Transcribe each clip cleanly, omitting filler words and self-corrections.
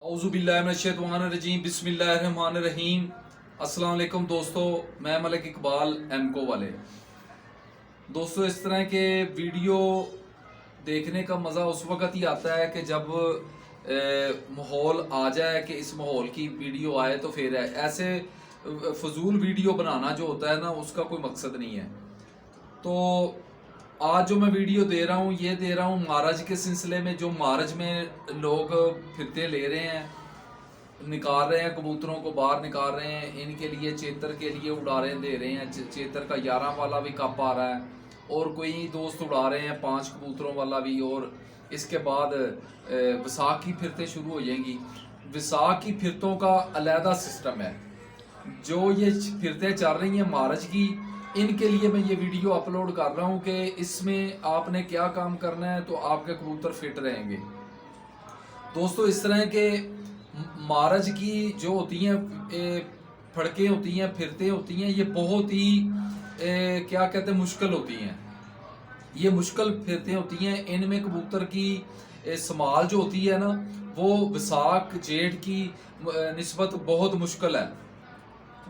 औज़ुबिल्लाहिमिनश्शैतानिर्रजीम बिस्मिल्लाहिर्रहमानिर्रहीम। अस्सलाम वालेकुम दोस्तों, मैं मलिक इकबाल एमको वाले। दोस्तों, इस तरह के वीडियो देखने का मज़ा उस वक़्त ही आता है कि जब माहौल आ जाए कि इस माहौल की वीडियो आए तो फिर ऐसे फजूल वीडियो बनाना जो होता है ना, उसका कोई मकसद नहीं है। तो आज जो मैं वीडियो दे रहा हूँ, ये दे रहा हूँ मारज के सिलसिले में। जो मारज में लोग फिरते ले रहे हैं, निकाल रहे हैं, कबूतरों को बाहर निकाल रहे हैं, इनके लिए चेतर के लिए उड़ाने दे रहे हैं। चेतर का 11 वाला भी कप आ रहा है और कोई दोस्त उड़ा रहे हैं 5 कबूतरों वाला भी। और इसके बाद विसाख की फिरतें शुरू हो जाएंगी। विसाख की फिरतों का अलहदा सिस्टम है। जो ये फिरतें चल रही हैं मार्च की, इनके लिए मैं ये वीडियो अपलोड कर रहा हूँ कि इसमें आपने क्या काम करना है तो आपके कबूतर फिट रहेंगे। दोस्तों, इस तरह के मार्च की जो होती हैं फड़कें होती हैं, फिरतें होती हैं, ये बहुत ही क्या कहते हैं, मुश्किल होती हैं। ये मुश्किल फिरतें होती हैं। इनमें कबूतर की संभाल जो होती है ना, वो विसाख जेठ की निस्बत बहुत मुश्किल है,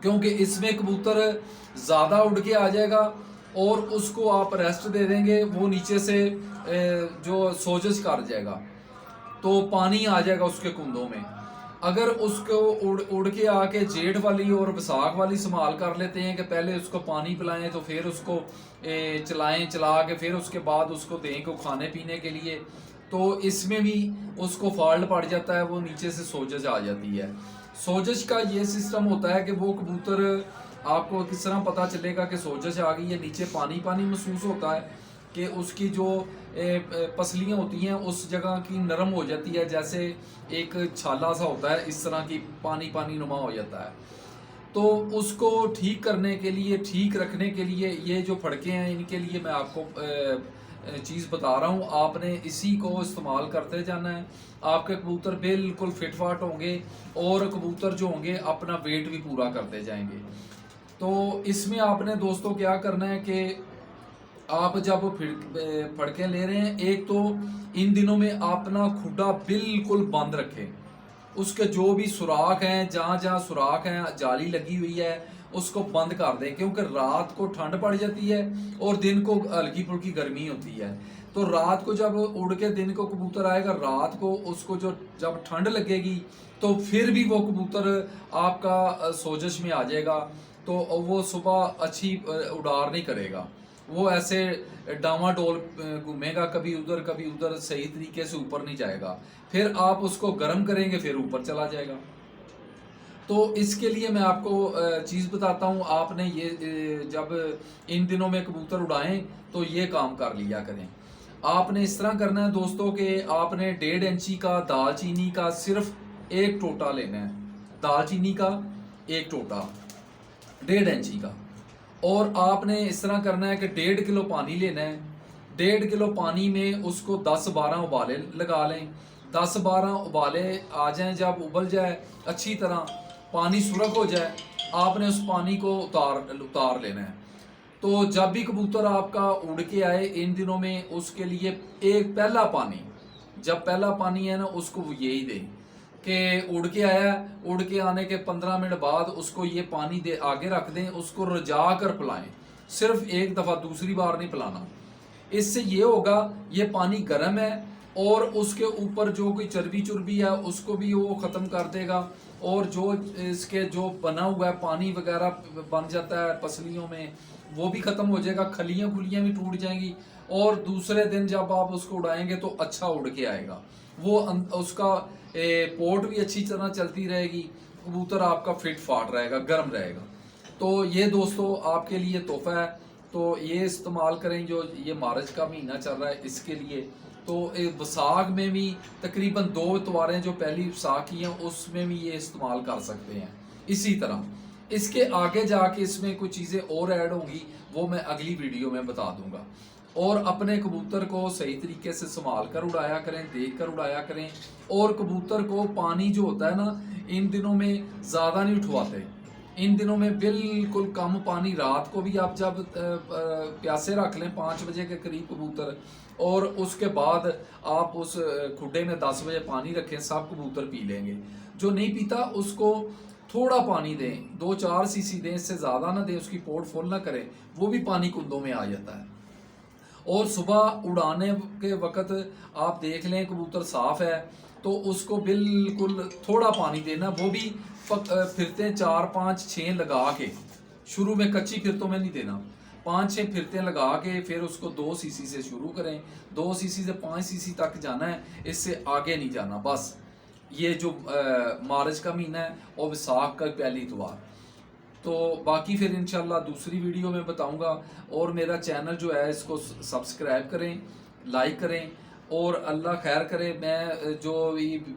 क्योंकि इसमें कबूतर ज़्यादा उड़ के आ जाएगा और उसको आप रेस्ट दे देंगे, वो नीचे से जो सोजश कर जाएगा तो पानी आ जाएगा उसके कुंदों में। अगर उसको उड़ के आके जेठ वाली और विसाख वाली संभाल कर लेते हैं कि पहले उसको पानी पिलाएं, तो फिर उसको चलाएं, चला के फिर उसके बाद उसको दें को खाने पीने के लिए, तो इसमें भी उसको फॉल्ट पड़ जाता है, वो नीचे से सोजश आ जाती है। सोजश का ये सिस्टम होता है कि वो कबूतर, आपको किस तरह पता चलेगा कि सोजश आ गई है? नीचे पानी पानी महसूस होता है कि उसकी जो पसलियाँ होती हैं उस जगह की नरम हो जाती है, जैसे एक छाला सा होता है, इस तरह की पानी पानी नुमा हो जाता है। तो उसको ठीक करने के लिए, ठीक रखने के लिए, ये जो फड़के हैं इनके लिए मैं आपको चीज़ बता रहा हूँ। आपने इसी को इस्तेमाल करते जाना है, आपके कबूतर बिल्कुल फिट फाट होंगे और कबूतर जो होंगे अपना वेट भी पूरा करते जाएंगे। तो इसमें आपने दोस्तों क्या करना है कि आप जब फड़के ले रहे हैं, एक तो इन दिनों में अपना खुड्डा बिल्कुल बंद रखें। उसके जो भी सुराख हैं, जहाँ जहाँ सुराख हैं, जाली लगी हुई है, उसको बंद कर दें, क्योंकि रात को ठंड पड़ जाती है और दिन को हल्की फुल्की गर्मी होती है। तो रात को जब उड़ के दिन को कबूतर आएगा, रात को उसको जो जब ठंड लगेगी तो फिर भी वो कबूतर आपका सोजश में आ जाएगा, तो वो सुबह अच्छी उड़ार नहीं करेगा। वो ऐसे डामाडोल घूमेगा, कभी उधर कभी उधर, सही तरीके से ऊपर नहीं जाएगा। फिर आप उसको गर्म करेंगे, फिर ऊपर चला जाएगा। तो इसके लिए मैं आपको चीज़ बताता हूँ। आपने ये जब इन दिनों में कबूतर उड़ाएं तो ये काम कर लिया करें। आपने इस तरह करना है दोस्तों कि आपने 1.5 इंची का दालचीनी का सिर्फ एक टोटा लेना है। दालचीनी का एक टोटा 1.5 इंची का। और आपने इस तरह करना है कि 1.5 किलो पानी लेना है। 1.5 किलो पानी में उसको 10-12 उबाले लगा लें। 10-12 उबाले आ जाएं, जब उबल जाए अच्छी तरह, पानी सुरख हो जाए, आपने उस पानी को उतार लेना है। तो जब भी कबूतर आपका उड़ के आए इन दिनों में, उसके लिए एक पहला पानी, जब पहला पानी है ना, उसको वो यही दें कि उड़ के आया, उड़ के आने के 15 मिनट बाद उसको ये पानी दे आगे रख दें, उसको रजा कर पिलाएं। सिर्फ एक दफ़ा, दूसरी बार नहीं पिलाना। इससे ये होगा, ये पानी गर्म है और उसके ऊपर जो कोई चर्बी चुर्बी है उसको भी वो ख़त्म कर देगा, और जो इसके जो बना हुआ है पानी वगैरह बन जाता है पसलियों में, वो भी ख़त्म हो जाएगा, खलियाँ खुलियाँ भी टूट जाएंगी, और दूसरे दिन जब आप उसको उड़ाएंगे तो अच्छा उड़ के आएगा। वो उसका पोर्ट भी अच्छी तरह चलती रहेगी, कबूतर आपका फिट फाट रहेगा, गर्म रहेगा। तो ये दोस्तों आपके लिए तोहफा है, तो ये इस्तेमाल करें। जो ये मार्च का महीना चल रहा है इसके लिए, तो विसाख में भी तकरीबन 2 इतवारें जो पहली विसाख की हैं उसमें भी ये इस्तेमाल कर सकते हैं। इसी तरह इसके आगे जाके इसमें कुछ चीज़ें और ऐड होंगी, वो मैं अगली वीडियो में बता दूंगा। और अपने कबूतर को सही तरीके से संभाल कर उड़ाया करें, देख कर उड़ाया करें। और कबूतर को पानी जो होता है ना, इन दिनों में ज़्यादा नहीं उठवाते। ان دنوں میں بالکل کم پانی، رات کو بھی آپ جب پیاسے رکھ لیں 5 بجے کے قریب کبوتر، اور اس کے بعد آپ اس کھڈے میں 10 بجے پانی رکھیں، سب کبوتر پی لیں گے۔ جو نہیں پیتا اس کو تھوڑا پانی دیں، 2-4 cc دیں، اس سے زیادہ نہ دیں، اس کی پوٹ فل نہ کریں، وہ بھی پانی کندوں میں آ جاتا ہے۔ اور صبح اڑانے کے وقت آپ دیکھ لیں کبوتر صاف ہے تو اس کو بالکل تھوڑا پانی دینا، وہ بھی پھرتے 4-5-6 لگا کے، شروع میں کچی پھرتوں میں نہیں دینا، 5-6 پھرتے لگا کے پھر اس کو 2 cc سے شروع کریں، 2 cc سے 5 cc تک جانا ہے، اس سے آگے نہیں جانا۔ بس یہ جو مارچ کا مہینہ ہے اور وساکھ کا پہلی اتوار، تو باقی پھر انشاءاللہ دوسری ویڈیو میں بتاؤں گا۔ اور میرا چینل جو ہے اس کو سبسکرائب کریں، لائک کریں، اور اللہ خیر کرے، میں جو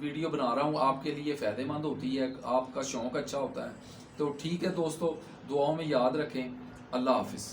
ویڈیو بنا رہا ہوں آپ کے لیے فائدہ مند ہوتی ہے، آپ کا شوق اچھا ہوتا ہے، تو ٹھیک ہے دوستو، دعاؤں میں یاد رکھیں۔ اللہ حافظ۔